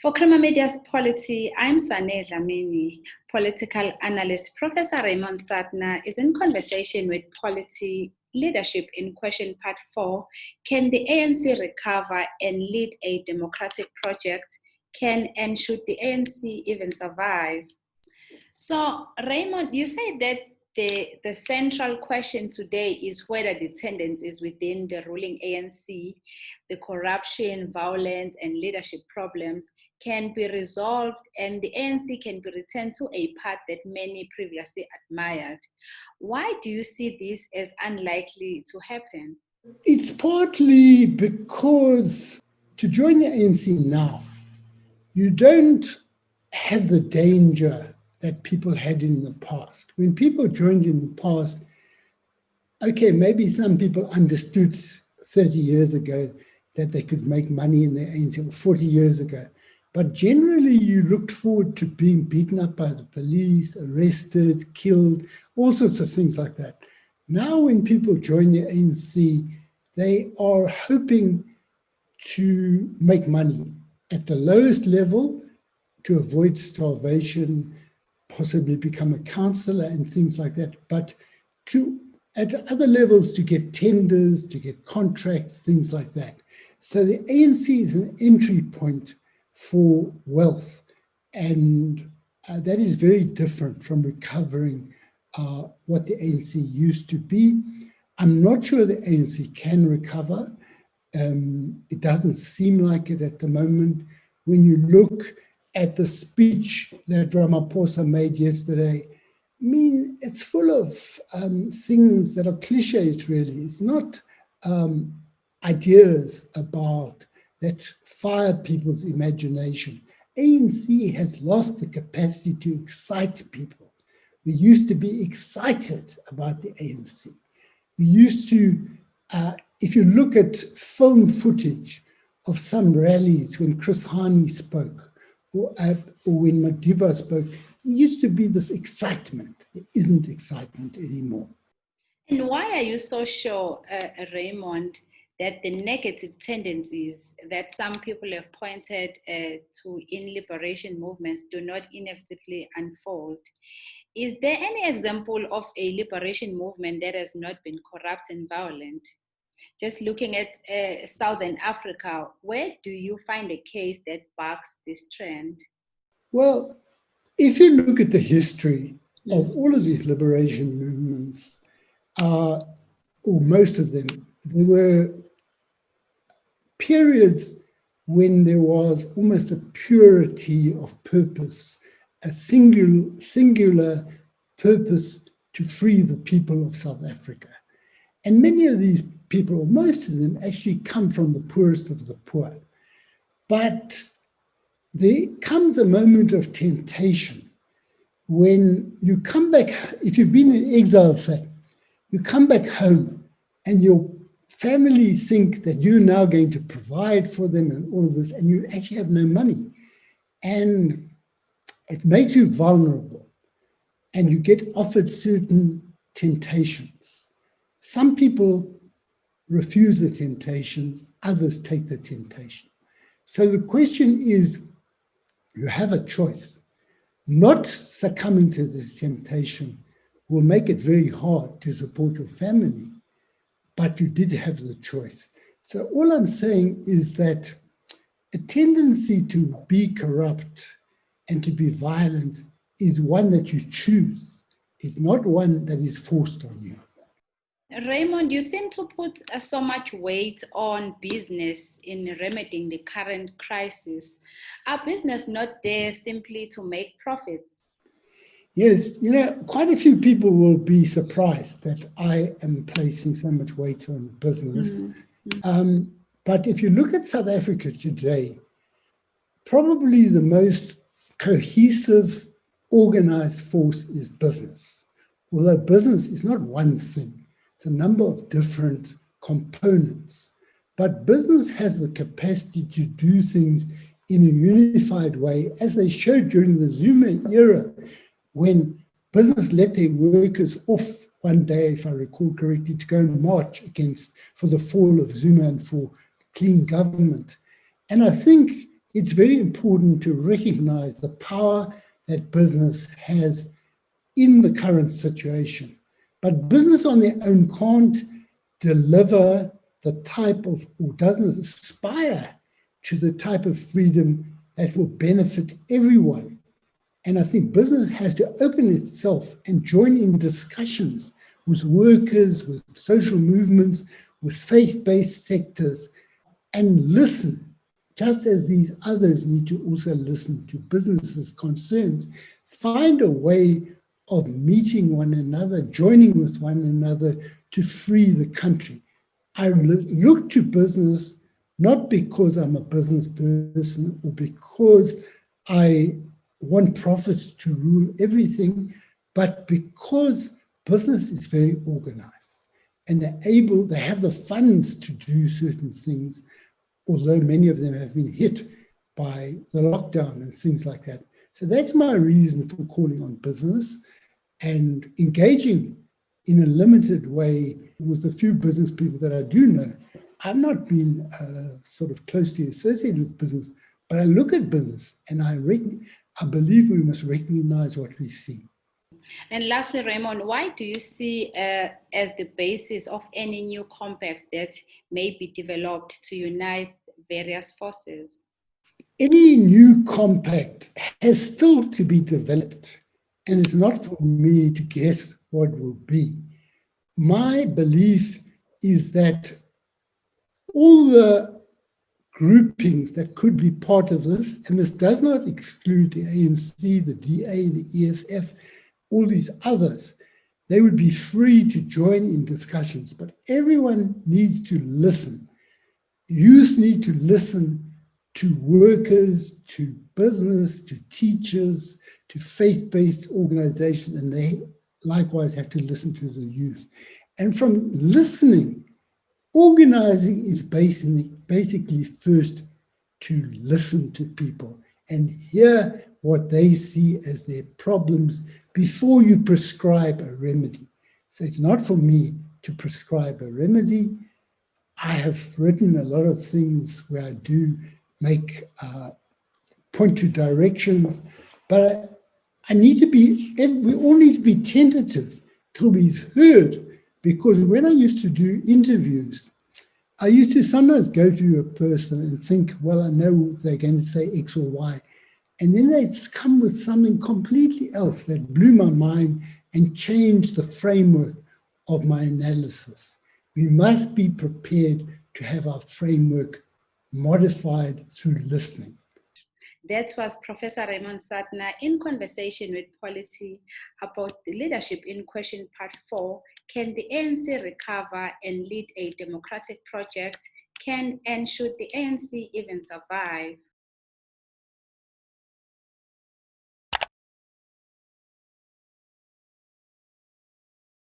For Crema Media's Polity, I'm Sane Dlamini, political analyst. Professor Raymond Suttner is in conversation with Polity Leadership in Question Part 4. Can the ANC recover and lead a democratic project? Can and should the ANC even survive? So, Raymond, you said that the central question today is whether the tendencies within the ruling ANC, the corruption, violence, and leadership problems can be resolved and the ANC can be returned to a path that many previously admired. Why do you see this as unlikely to happen? It's partly because to join the ANC now, you don't have the danger that people had in the past. When people joined in the past, okay, maybe some people understood 30 years ago that they could make money in the ANC, or 40 years ago. But generally, you looked forward to being beaten up by the police, arrested, killed, all sorts of things like that. Now, when people join the ANC, they are hoping to make money at the lowest level to avoid starvation, possibly become a councillor and things like that, but at other levels to get tenders, to get contracts, things like that. So the ANC is an entry point for wealth, and that is very different from recovering what the ANC used to be. I'm not sure the ANC can recover. It doesn't seem like it at the moment. When you look at the speech that Ramaphosa made yesterday, I mean, it's full of things that are cliches, really. It's not ideas about that fire people's imagination. ANC has lost the capacity to excite people. We used to be excited about the ANC. We used to, if you look at film footage of some rallies when Chris Hani spoke, or when Madiba spoke, there used to be this excitement. There isn't excitement anymore. And why are you so sure, Raymond, that the negative tendencies that some people have pointed to in liberation movements do not inevitably unfold? Is there any example of a liberation movement that has not been corrupt and violent? Just looking at Southern Africa, where do you find a case that backs this trend? Well, if you look at the history of all of these liberation movements, or most of them, there were periods when there was almost a purity of purpose, a singular purpose to free the people of South Africa. And many of these people, or most of them, actually come from the poorest of the poor. But there comes a moment of temptation when you come back, if you've been in exile, say, you come back home and your family think that you're now going to provide for them and all of this, and you actually have no money. And it makes you vulnerable, and you get offered certain temptations. Some people refuse the temptations, others take the temptation. So the question is, you have a choice. Not succumbing to this temptation will make it very hard to support your family, but you did have the choice. So all I'm saying is that a tendency to be corrupt and to be violent is one that you choose. It's not one that is forced on you. Raymond, you seem to put so much weight on business in remedying the current crisis. Are business not there simply to make profits? Yes, quite a few people will be surprised that I am placing so much weight on business. But if you look at South Africa today, probably the most cohesive, organized force is business. Although business is not one thing. It's a number of different components, but business has the capacity to do things in a unified way, as they showed during the Zuma era, when business let their workers off one day, if I recall correctly, to go and march for the fall of Zuma and for clean government. And I think it's very important to recognize the power that business has in the current situation. But business on their own can't deliver the type of, or doesn't aspire to the type of freedom that will benefit everyone. And I think business has to open itself and join in discussions with workers, with social movements, with faith-based sectors, and listen, just as these others need to also listen to businesses' concerns. Find a way of meeting one another, joining with one another to free the country. I look to business not because I'm a business person or because I want profits to rule everything, but because business is very organized and they have the funds to do certain things, although many of them have been hit by the lockdown and things like that. So that's my reason for calling on business and engaging in a limited way with the few business people that I do know. I've not been sort of closely associated with business, but I look at business and I believe we must recognize what we see. And lastly, Raymond, why do you see as the basis of any new compacts that may be developed to unite various forces? Any new compact has still to be developed, and it's not for me to guess what will be. My belief is that all the groupings that could be part of this, and this does not exclude the ANC, the DA, the EFF, all these others, they would be free to join in discussions, but everyone needs to listen. Youth need to listen to workers, to business, to teachers, to faith-based organizations, and they likewise have to listen to the youth. And from listening, organizing is basically first to listen to people and hear what they see as their problems before you prescribe a remedy. So it's not for me to prescribe a remedy. I have written a lot of things where I do make point to directions, but we all need to be tentative till we've heard, because when I used to do interviews, I used to sometimes go to a person and think, well, I know they're going to say X or Y. And then they'd come with something completely else that blew my mind and changed the framework of my analysis. We must be prepared to have our framework modified through listening. That was Professor Raymond Suttner in conversation with Polity about the leadership in question part 4. Can the ANC recover and lead a democratic project? Can and should the ANC even survive?